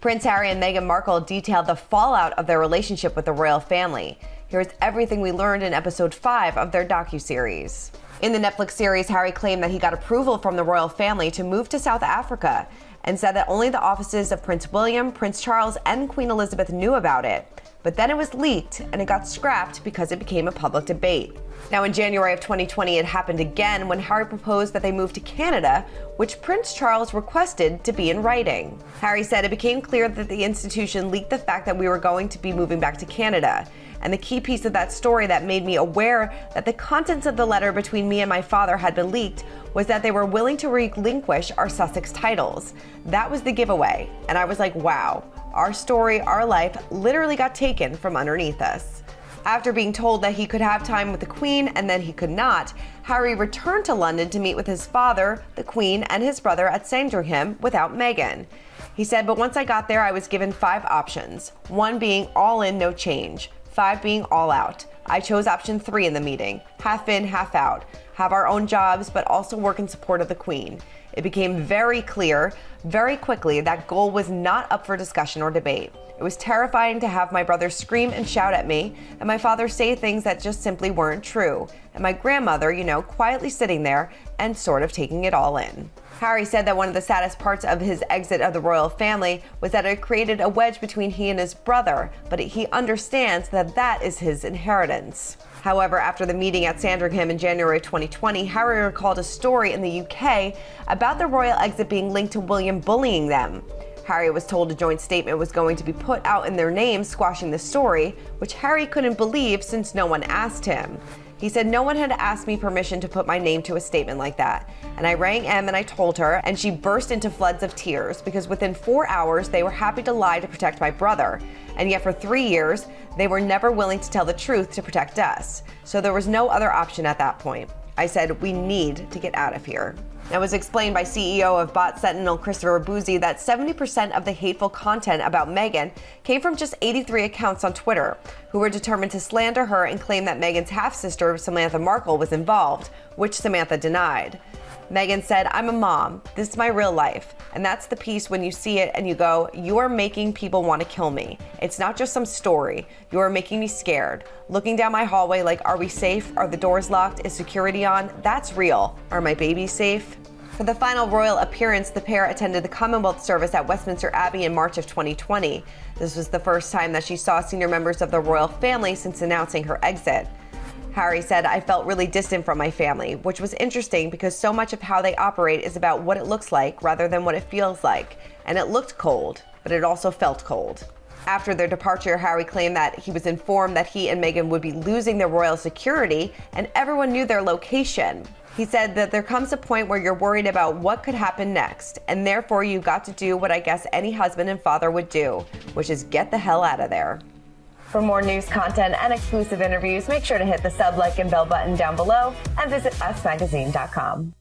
Prince Harry and Meghan Markle detailed the fallout of their relationship with the royal family. Here's everything we learned in episode 5 of their docuseries. In the Netflix series, Harry claimed that he got approval from the royal family to move to South Africa and said that only the offices of Prince William, Prince Charles, and Queen Elizabeth knew about it. But then it was leaked and it got scrapped because it became a public debate. Now, in January of 2020, it happened again when Harry proposed that they move to Canada, which Prince Charles requested to be in writing. Harry said it became clear that the institution leaked the fact that we were going to be moving back to Canada. And the key piece of that story that made me aware that the contents of the letter between me and my father had been leaked was that they were willing to relinquish our Sussex titles. That was the giveaway. And I was like, wow, our story, our life literally got taken from underneath us. After being told that he could have time with the Queen and then he could not, Harry returned to London to meet with his father, the Queen, and his brother at Sandringham without Meghan. He said, but once I got there, I was given 5 options, 1 being all in, no change, 5 being all out. I chose option 3 in the meeting, half in, half out, have our own jobs, but also work in support of the Queen. It became very clear, very quickly, that goal was not up for discussion or debate. It was terrifying to have my brother scream and shout at me, and my father say things that just simply weren't true, and my grandmother, quietly sitting there and sort of taking it all in. Harry said that one of the saddest parts of his exit of the royal family was that it created a wedge between he and his brother, but he understands that that is his inheritance. However, after the meeting at Sandringham in January 2020, Harry recalled a story in the UK about the royal exit being linked to William bullying them. Harry was told a joint statement was going to be put out in their names squashing the story, which Harry couldn't believe since no one asked him. He said, no one had asked me permission to put my name to a statement like that. And I rang Em and I told her, and she burst into floods of tears because within 4 hours, they were happy to lie to protect my brother. And yet for 3 years, they were never willing to tell the truth to protect us. So there was no other option at that point. I said, we need to get out of here. It was explained by CEO of Bot Sentinel Christopher Boozy that 70% of the hateful content about Meghan came from just 83 accounts on Twitter, who were determined to slander her and claim that Meghan's half-sister, Samantha Markle, was involved, which Samantha denied. Meghan said, I'm a mom. This is my real life. And that's the piece when you see it and you go, you are making people want to kill me. It's not just some story. You are making me scared. Looking down my hallway like, are we safe? Are the doors locked? Is security on? That's real. Are my babies safe? For the final royal appearance, the pair attended the Commonwealth service at Westminster Abbey in March of 2020. This was the first time that she saw senior members of the royal family since announcing her exit. Harry said, I felt really distant from my family, which was interesting because so much of how they operate is about what it looks like rather than what it feels like. And it looked cold, but it also felt cold. After their departure, Harry claimed that he was informed that he and Meghan would be losing their royal security and everyone knew their location. He said that there comes a point where you're worried about what could happen next, and therefore you got to do what I guess any husband and father would do, which is get the hell out of there. For more news content and exclusive interviews, make sure to hit the sub, like, and bell button down below and visit usmagazine.com.